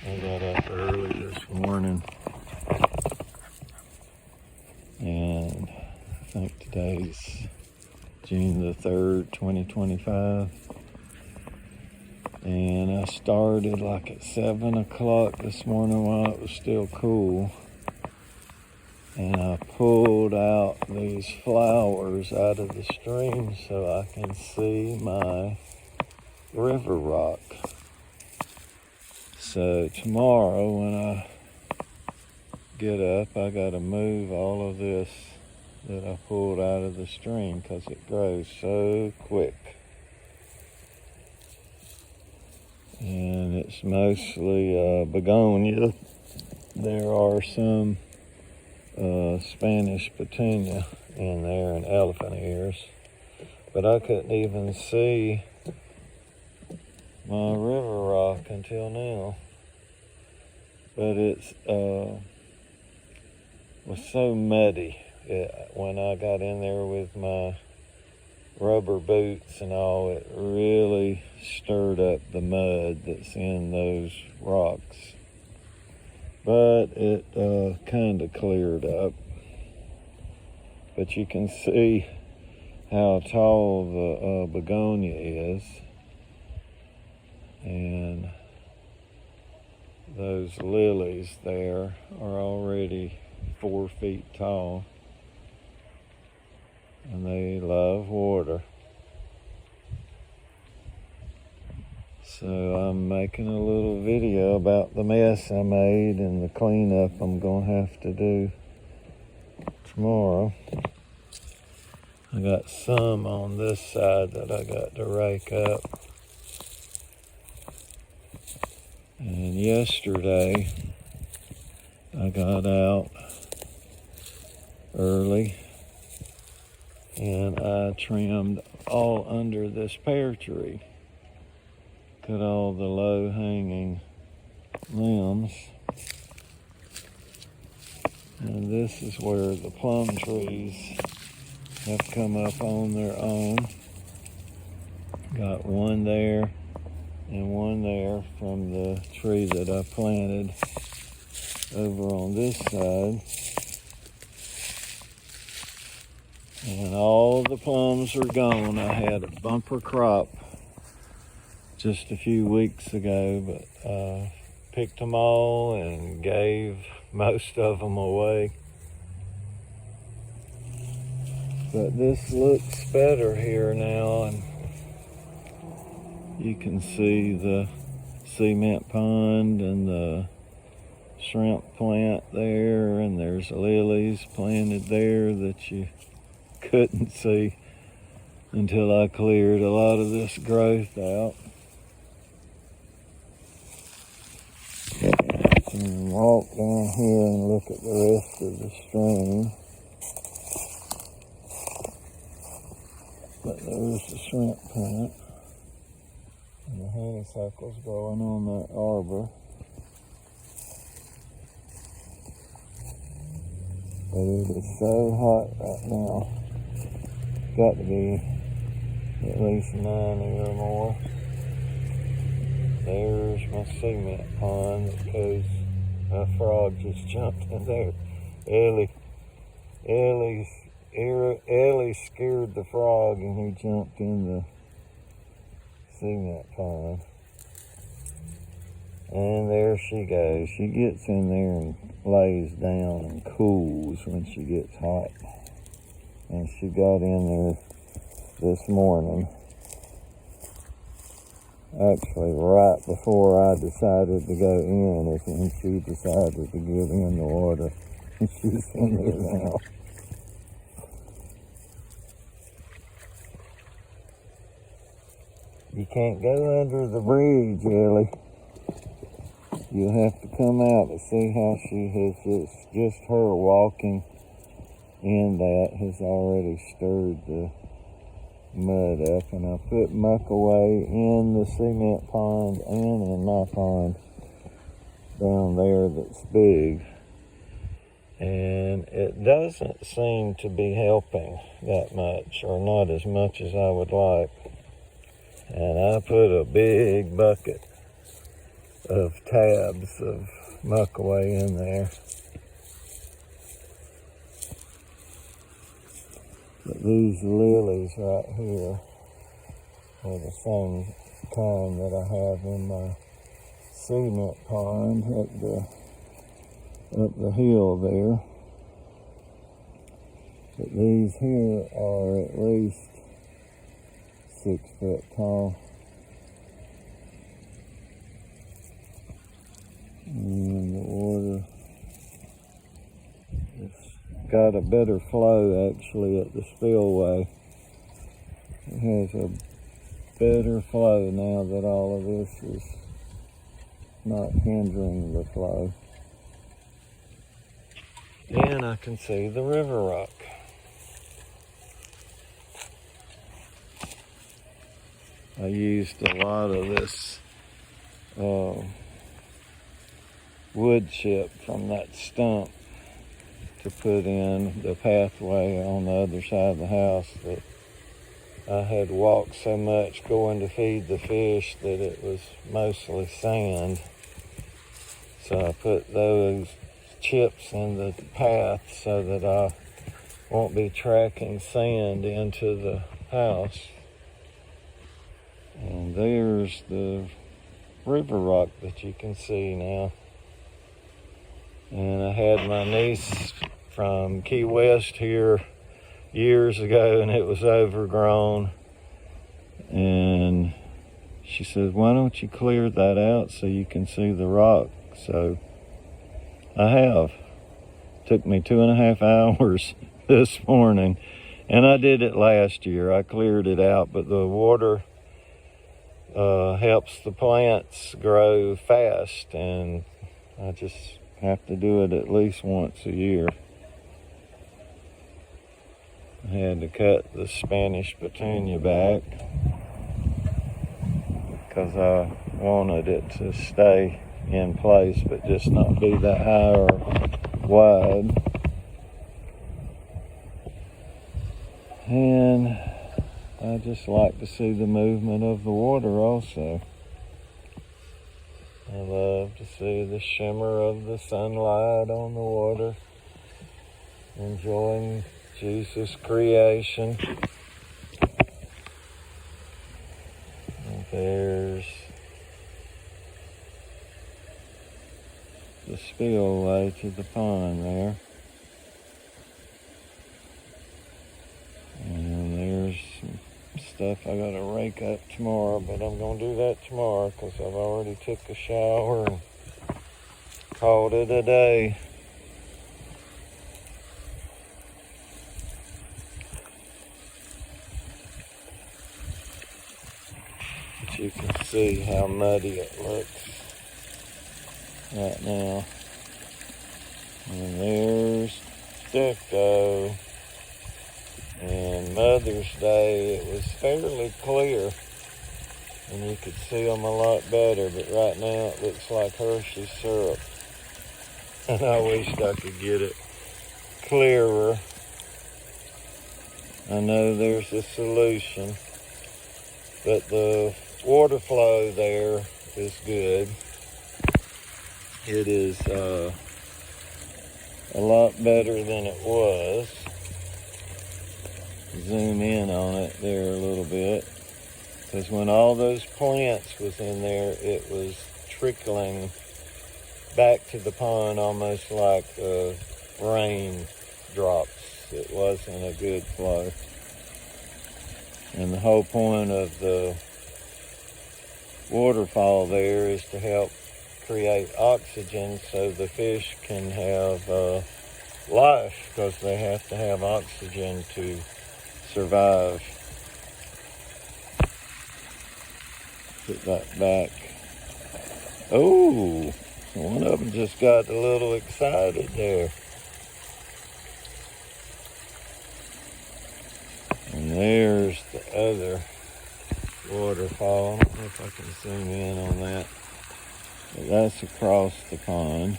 I got up early this morning, and I think today's June the 3rd, 2025. And I started like at 7 o'clock this morning while it was still cool. And I pulled out these flowers out of the stream so I can see my river rock. So tomorrow when I get up, I gotta move all of this that I pulled out of the stream because it grows so quick. And it's mostly begonia. There are some Spanish petunia in there and elephant ears, but I couldn't even see my river rock until now. But it's was so muddy when I got in there with my rubber boots and all. It really stirred up the mud that's in those rocks, but it kind of cleared up. But you can see how tall the begonia is, and those lilies there are already 4 feet tall, and they love water. So I'm making a little video about the mess I made and the cleanup I'm gonna have to do tomorrow. I got some on this side that I got to rake up. And yesterday I got out early and I trimmed all under this pear tree. Cut all the low hanging limbs. And this is where the plum trees have come up on their own. Got one there and one there from the tree that I planted over on this side. And all the plums are gone. I had a bumper crop just a few weeks ago, but picked them all and gave most of them away. But this looks better here now, and you can see the cement pond and the shrimp plant there, and there's lilies planted there that you couldn't see until I cleared a lot of this growth out. And walk down here and look at the rest of the stream. But there's the shrimp plant. And the honeysuckle's growing on that arbor. But it is so hot right now. It's got to be at least 90 or more. There's my cement pond because a frog just jumped in there. Ellie scared the frog and he jumped in the cement pond. And there she goes. She gets in there and lays down and cools when she gets hot. And she got in there this morning. Actually, right before I decided to go in is when she decided to get in the water. And she's in there now. You can't go under the bridge, Ellie. You'll have to come out to see how she has just her walking in that has already stirred the mud up. And I put muck away in the cement pond and in my pond down there that's big. And it doesn't seem to be helping that much, or not as much as I would like. And I put a big bucket of tabs of muckaway in there. But these lilies right here are the same kind that I have in my cement pond up the hill there. But these here are at least 6 foot tall. And the water has got a better flow actually at the spillway. It has a better flow now that all of this is not hindering the flow. And I can see the river rock. I used a lot of this wood chip from that stump to put in the pathway on the other side of the house that I had walked so much going to feed the fish that it was mostly sand. So I put those chips in the path so that I won't be tracking sand into the house. And there's the river rock that you can see now. And I had my niece from Key West here years ago, and it was overgrown. And she said, why don't you clear that out so you can see the rock? So I have. Took me 2.5 hours this morning, and I did it last year. I cleared it out, but the water helps the plants grow fast, and I just have to do it at least once a year. I had to cut the Spanish petunia back because I wanted it to stay in place but just not be that high or wide. And I just like to see the movement of the water also. I love to see the shimmer of the sunlight on the water, enjoying Jesus' creation. And there's the spillway to the pond there. And there's some stuff I gotta rake up tomorrow, but I'm gonna do that tomorrow because I've already took a shower and called it a day. But you can see how muddy it looks right now. And there's Stefko. And Mother's Day, it was fairly clear, and you could see them a lot better, but right now it looks like Hershey syrup. And I wished I could get it clearer. I know there's a solution, but the water flow there is good. It is a lot better than it was. Zoom in on it there a little bit, because when all those plants was in there, it was trickling back to the pond almost like rain drops. It wasn't a good flow. And the whole point of the waterfall there is to help create oxygen so the fish can have life, because they have to have oxygen to survive. Put that back. Oh, one of them just got a little excited there. And there's the other waterfall. I don't know if I can zoom in on that. But that's across the pond.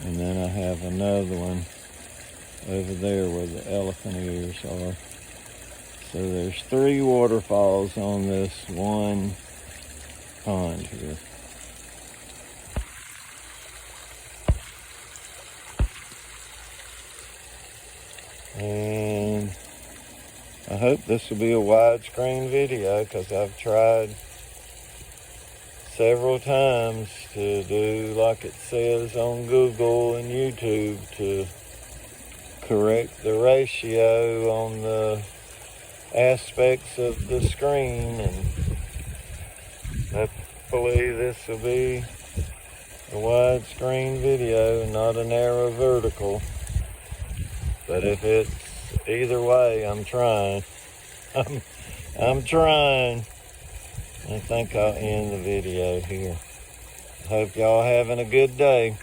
And then I have another one over there where the elephant ears are. So there's 3 waterfalls on this one pond here. hope this will be a widescreen video, because I've tried several times to do like it says on Google and YouTube to correct the ratio on the aspects of the screen, and hopefully this will be a widescreen video, not a narrow vertical. But if it's either way, I'm trying. I'm trying. I think I'll end the video here. Hope y'all having a good day.